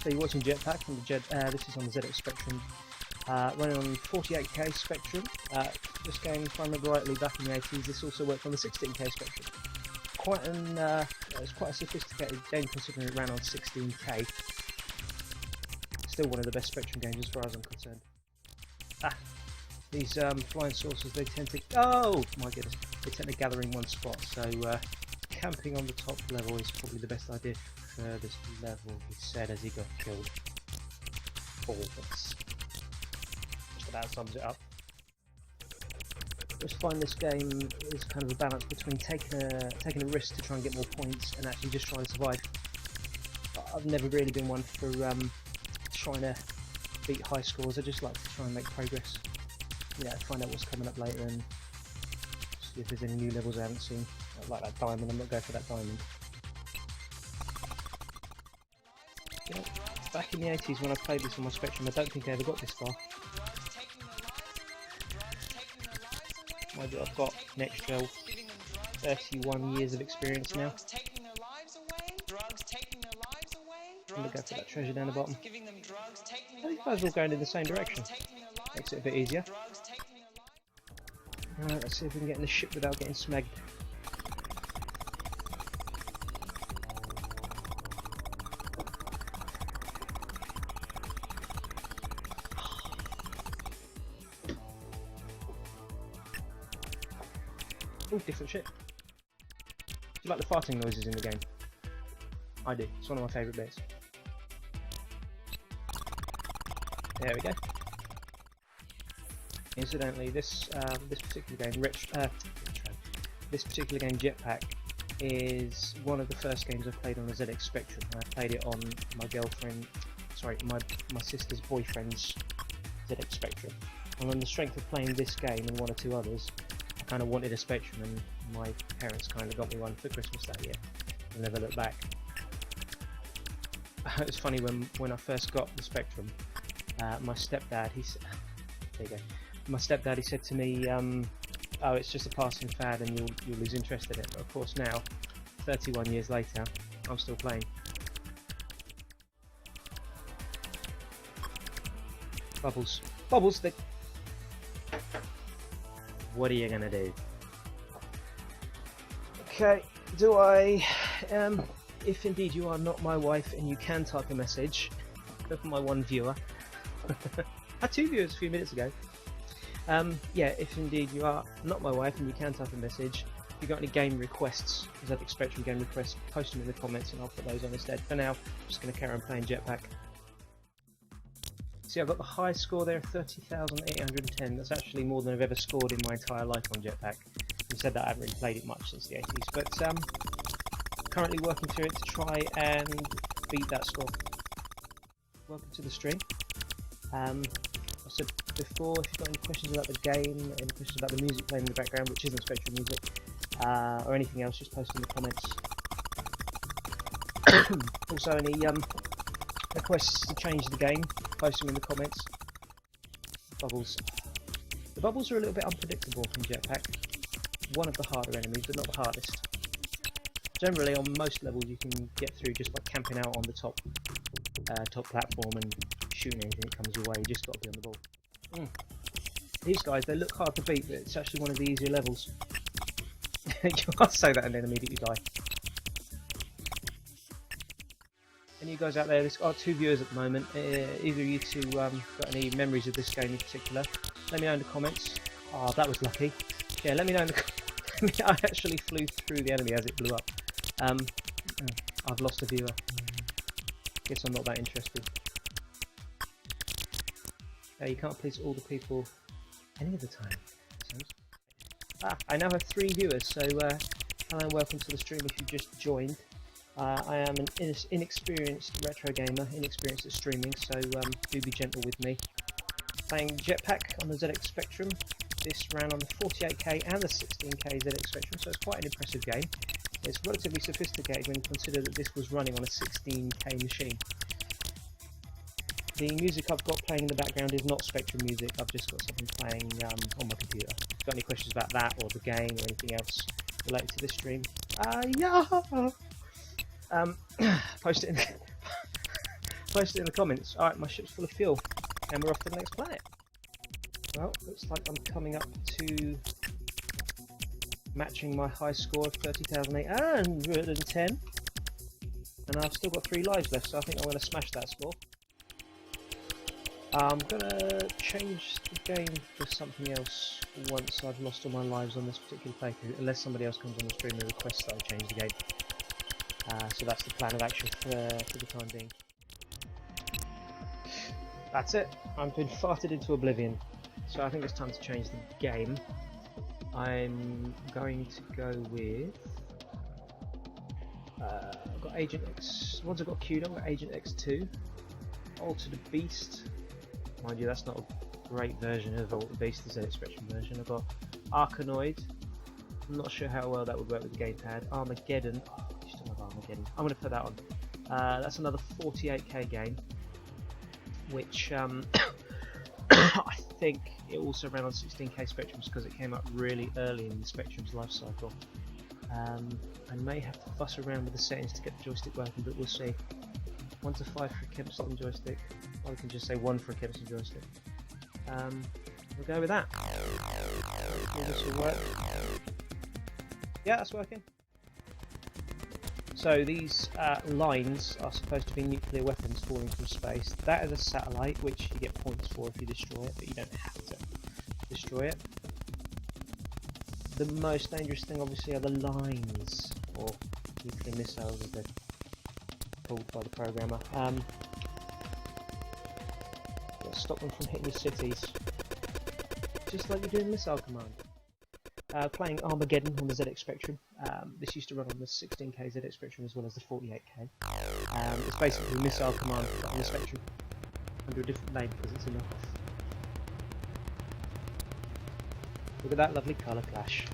So you're watching Jetpack from the this is on the ZX Spectrum, running on 48K Spectrum. This game, if I remember rightly, back in the 80s, this also worked on the 16K Spectrum. It's quite a sophisticated game considering it ran on 16K. Still one of the best Spectrum games as far as I'm concerned. These flying saucers, they tend to... Oh my goodness! They tend to gather in one spot, so camping on the top level is probably the best idea for this level, he said as he got killed. That's just about sums it up. I just find this game is kind of a balance between taking a risk to try and get more points and actually just trying to survive. I've never really been one for trying to beat high scores. I just like to try and make progress. Find out what's coming up later and see if there's any new levels I haven't seen. Like that diamond, I'm not going for that diamond. Back in the 80s when I played this on my Spectrum, I don't think I ever got this far. Mind you, I've got an extra 31 years of experience now. I'm going to go for that treasure down the bottom. These guys are all going in the same direction. Makes it a bit easier. Alright, let's see if we can get in the ship without getting smagged. Oh, different ship. Do you like the farting noises in the game? I do. It's one of my favourite bits. There we go. Incidentally, this particular game, this particular game, Jetpack, is one of the first games I played on the ZX Spectrum. I played it on my sister's boyfriend's ZX Spectrum. And on the strength of playing this game and one or two others, I kind of wanted a Spectrum, and my parents kind of got me one for Christmas that year. I never looked back. It was funny when I first got the Spectrum. My stepdad, My stepdad, he said to me, "Oh, it's just a passing fad, and you'll lose interest in it." But of course, now, 31 years later, I'm still playing. Bubbles, bubbles! What are you gonna do? Okay, do I? If indeed you are not my wife, and you can type a message, for my one viewer. I had 2 viewers a few minutes ago. Yeah, if indeed you are not my wife and you can type a message, if you've got any game requests, ZX Spectrum game requests, post them in the comments and I'll put those on instead. For now, I'm just going to carry on playing Jetpack. See, I've got the high score there of 30,810. That's actually more than I've ever scored in my entire life on Jetpack. You said that I haven't really played it much since the 80s, but currently working through it to try and beat that score. Welcome to the stream. I said before, if you've got any questions about the game, any questions about the music playing in the background, which isn't Spectrum music, or anything else, just post in the comments. Also, any requests to change the game, post them in the comments. Bubbles. The bubbles are a little bit unpredictable in Jetpack. One of the harder enemies, but not the hardest. Generally, on most levels, you can get through just by camping out on the top platform and shooting anything that comes your way. You just got to be on the ball. These guys, they look hard to beat, but it's actually one of the easier levels. You can't say that and then immediately die. Any of you guys out there, there's 2 viewers at the moment. Either of you two got any memories of this game in particular? Let me know in the comments. Oh, that was lucky. Yeah, let me know in the comments. I actually flew through the enemy as it blew up. I've lost a viewer. Guess I'm not that interested. You can't please all the people any of the time. I now have 3 viewers, so hello and welcome to the stream if you've just joined. I am an inexperienced retro gamer, inexperienced at streaming, so do be gentle with me. Playing Jetpack on the ZX Spectrum. This ran on the 48K and the 16K ZX Spectrum, so it's quite an impressive game. It's relatively sophisticated when you consider that this was running on a 16K machine. The music I've got playing in the background is not Spectrum music, I've just got something playing on my computer. If you've got any questions about that, or the game, or anything else related to this stream, post it in post it in the comments. Alright, my ship's full of fuel, and we're off to the next planet. Well, looks like I'm coming up to matching my high score of 30,810. And I've still got 3 lives left, so I think I'm going to smash that score. I'm going to change the game for something else once I've lost all my lives on this particular playthrough, unless somebody else comes on the stream and requests that I change the game. So that's the plan of action for the time being. That's it. I've been farted into oblivion. So I think it's time to change the game. I'm going to go with... I've got Agent X... Once I've got queued up, I've got Agent X2. Alter the Beast. Mind you, that's not a great version of Alter the Beast, the ZX Spectrum version. I've got Arkanoid. I'm not sure how well that would work with the gamepad. Armageddon. Oh, I still have Armageddon. I'm going to put that on. That's another 48k game. Which I think it also ran on 16k Spectrums because it came up really early in the Spectrum's life cycle. I may have to fuss around with the settings to get the joystick working, but we'll see. 1 to 5 for a Kempston joystick, or we can just say 1 for a Kempston joystick. We'll go with that. Hopefully this will work. Yeah, that's working. So these lines are supposed to be nuclear weapons falling from space. That is a satellite, which you get points for if you destroy it, but you don't have to destroy it. The most dangerous thing obviously are the lines, or nuclear missiles as they're called by the programmer. Stop them from hitting your cities, just like you do in Missile Command. Playing Armageddon on the ZX Spectrum. This used to run on the 16k ZX Spectrum as well as the 48k. It's basically Missile Command but on the Spectrum under a different name because it's in the Hoth. Look at that lovely colour clash.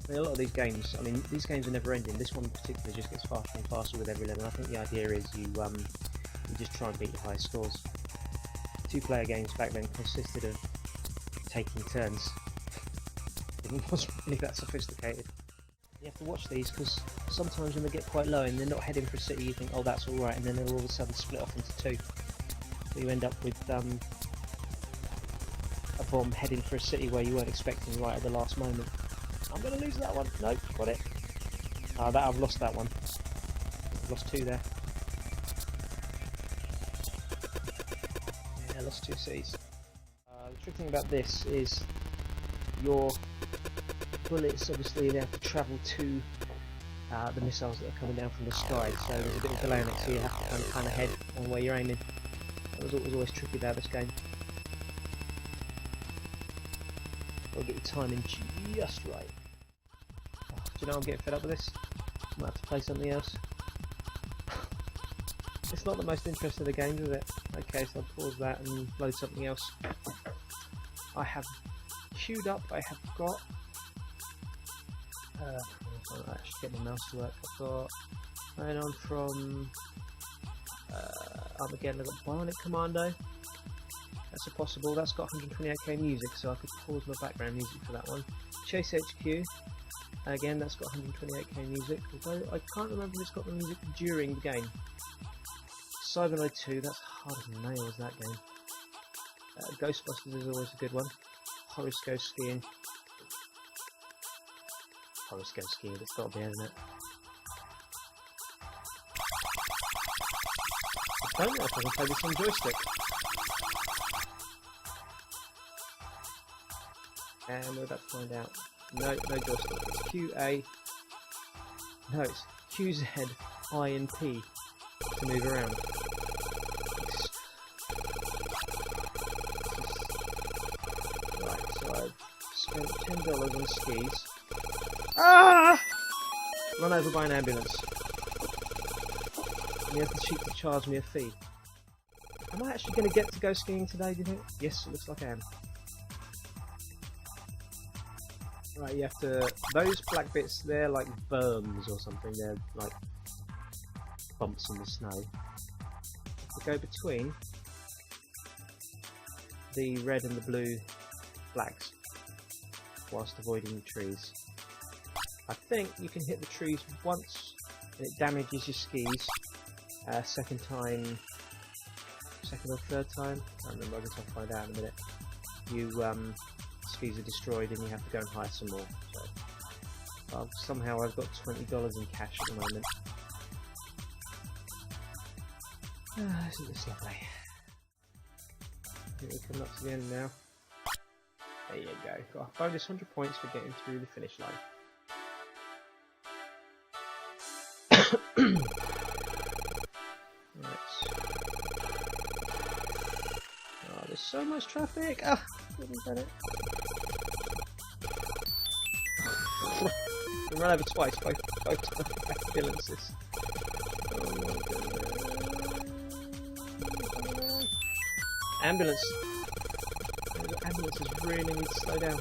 I mean, a lot of these games, I mean, these games are never ending. This one in particular just gets faster and faster with every level. I think the idea is you just try and beat your highest scores. 2-player games back then consisted of taking turns. It wasn't really that sophisticated. You have to watch these because sometimes when they get quite low and they're not heading for a city, you think, oh, that's alright, and then they'll all of a sudden split off into 2. So you end up with a bomb heading for a city where you weren't expecting right at the last moment. I'm going to lose that one. Nope, got it. I've lost that one. I've lost 2 there. Yeah, I lost 2 cities. The trick thing about this is your bullets, obviously, they have to travel to the missiles that are coming down from the sky, so there's a bit of delay on it, so you have to kind of head on where you're aiming. That was always tricky about this game. Gotta get your timing just right. Oh, do you know I'm getting fed up with this? I might have to play something else. It's not the most interesting of the games, is it? Okay, so I'll pause that and load something else. I have queued up, I have got... I actually get my mouse to work. I've got... going on from... Armageddon, I've got Bionic Commando. That's a possible. That's got 128k music, so I could pause my background music for that one. Chase HQ. Again, that's got 128k music. Although I can't remember if it's got the music during the game. Cybernoid 2, that's hard as nails, that game. Ghostbusters is always a good one. Horace Goes Skiing. Horace Goes Skiing, it's got to be, hasn't it? I don't know if I can play this on joystick. And we're about to find out. No, no joystick. It's QA. No, it's QZ, I and P to move around. Right, so I've spent $10 on skis. Ah! Run over by an ambulance. And you have the cheek to charge me a fee. Am I actually going to get to go skiing today, do you think? Yes, it looks like I am. Right, you have to... Those black bits, they're like berms or something. They're like bumps in the snow. To go between the red and the blue flags whilst avoiding the trees. I think you can hit the trees once and it damages your skis, second or third time, I don't remember, I guess I'll find out in a minute, skis are destroyed and you have to go and hire some more. So, somehow I've got $20 in cash at the moment. Isn't this lovely? I think we're coming up to the end now. There you go. Got a bonus 100 points for getting through the finish line. Right. Oh, there's so much traffic! Ah, didn't get it. We run over twice by both ambulances. Oh my goodness. Ambulance! The ambulances really need to slow down.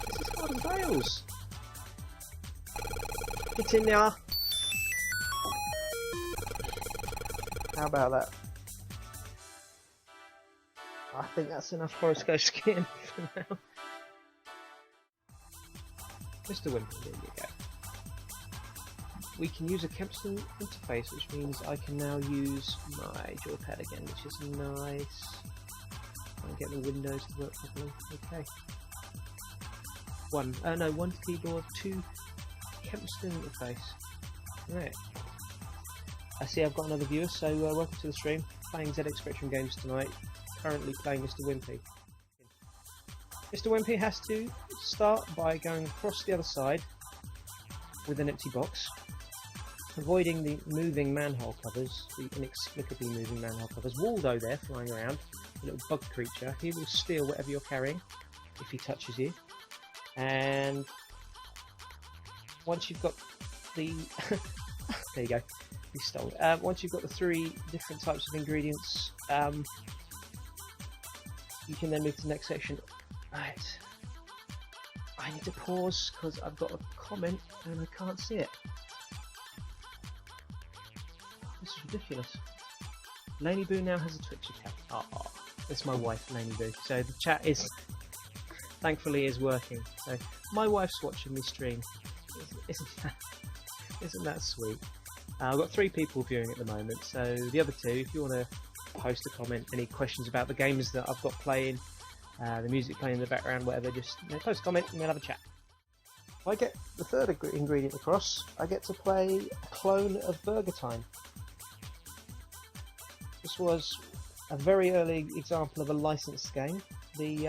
This is hard as rails! Get in there! How about that? I think that's enough Horace Ghost skiing for now. Mr. Wimpy, there you go. We can use a Kempston interface, which means I can now use my joypad again, which is nice. I'll get the windows to work properly. Okay. One keyboard, two Kempston interface. Right. I see I've got another viewer, so welcome to the stream. Playing ZX Spectrum games tonight. Currently playing Mr. Wimpy. Mr. Wimpy has to start by going across the other side with an empty box, avoiding the moving manhole covers, the inexplicably moving manhole covers. Waldo there flying around, a little bug creature. He will steal whatever you're carrying if he touches you. And once you've got the there you go, he stole it. Once you've got the 3 different types of ingredients, you can then move to the next section. Right, I need to pause because I've got a comment and I can't see it. This is ridiculous. Laney Boo now has a Twitch account. Oh, that's my wife, Laney Boo. So the chat is, thankfully, is working. So my wife's watching me stream. Isn't that sweet? I've got 3 people viewing at the moment. So the other 2, if you want to post a comment, any questions about the games that I've got playing, the music playing in the background, whatever, just post a comment and we'll have a chat. If I get the 3rd ingredient across, I get to play a clone of Burger Time. This was a very early example of a licensed game. The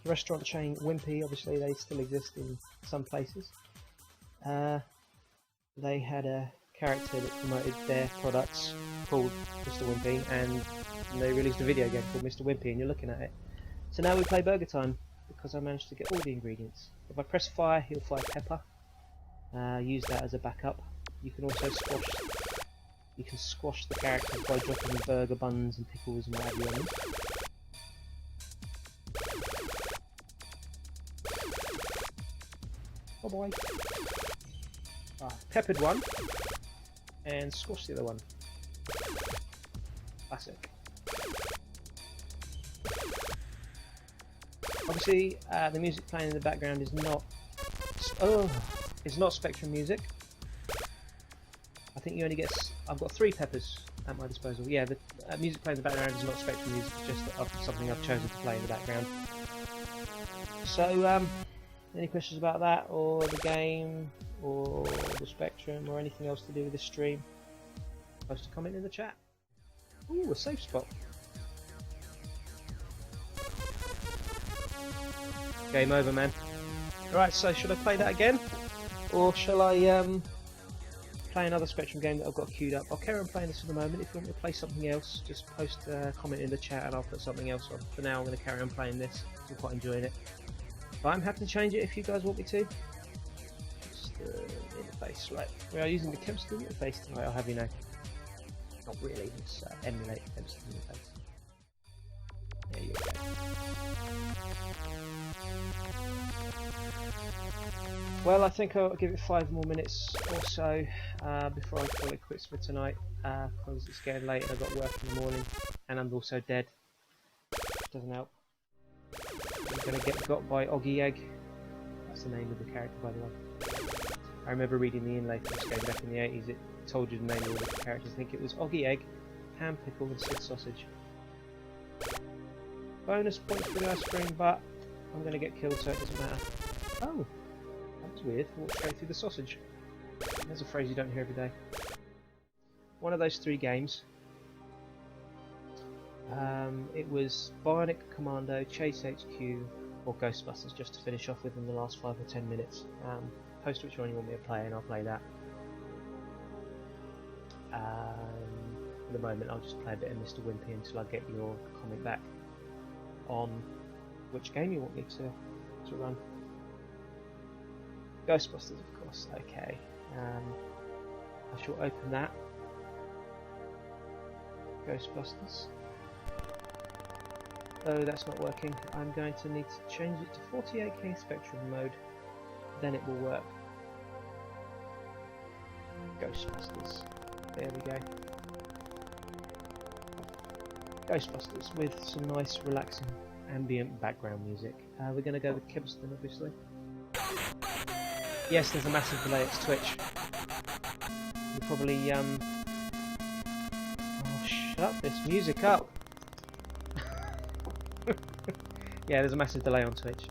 restaurant chain Wimpy, obviously they still exist in some places. They had a character that promoted their products called Mr. Wimpy, and they released a video game called Mr. Wimpy, and you're looking at it. So now we play Burger Time, because I managed to get all the ingredients. If I press fire, he'll fire pepper. Use that as a backup. You can also squash the characters by dropping burger buns and pickles and what have you on them. Oh boy. Peppered one and squash the other one. Classic. Obviously, the music playing in the background is not Spectrum music. I think you only get. I've got 3 peppers at my disposal. Yeah, the music playing in the background is not Spectrum music. It's just something I've chosen to play in the background. So, any questions about that, or the game, or the Spectrum, or anything else to do with this stream? Post a comment in the chat. Ooh, a safe spot. Game over, man. Right, so should I play that again? Or shall I play another Spectrum game that I've got queued up? I'll carry on playing this for the moment. If you want me to play something else, just post a comment in the chat and I'll put something else on. For now, I'm going to carry on playing this. I'm quite enjoying it. But I'm happy to change it if you guys want me to. Just interface, right. We are using the Kempston interface tonight, I'll have you know. Not really, it's emulate the Kempston interface. There you go. Well, I think I'll give it 5 more minutes or so before I call it quits for tonight, because it's getting late and I've got work in the morning and I'm also dead. Doesn't help. I'm going to get got by Oggy Egg. That's the name of the character, by the way. I remember reading the inlay for this game back in the 80s. It told you the name of all the characters. I think it was Oggy Egg, Ham Pickle, and Sid Sausage. Bonus points for the ice cream, but I'm going to get killed, so it doesn't matter. Oh, that was weird. I walked straight through the sausage. There's a phrase you don't hear every day. One of those 3 games. It was Bionic Commando, Chase HQ, or Ghostbusters, just to finish off with in the last 5 or 10 minutes. Post which one you want me to play, and I'll play that. For the moment, I'll just play a bit of Mr. Wimpy until I get your comment back on which game you want me to run. Ghostbusters, of course. Okay. I shall open that. Ghostbusters. Oh, that's not working. I'm going to need to change it to 48K Spectrum mode. Then it will work. Ghostbusters. There we go. Ghostbusters with some nice, relaxing, ambient background music. We're going to go with Kibston, obviously. Yes, there's a massive delay. It's Twitch. You probably oh, shut this music up. Yeah, there's a massive delay on Twitch.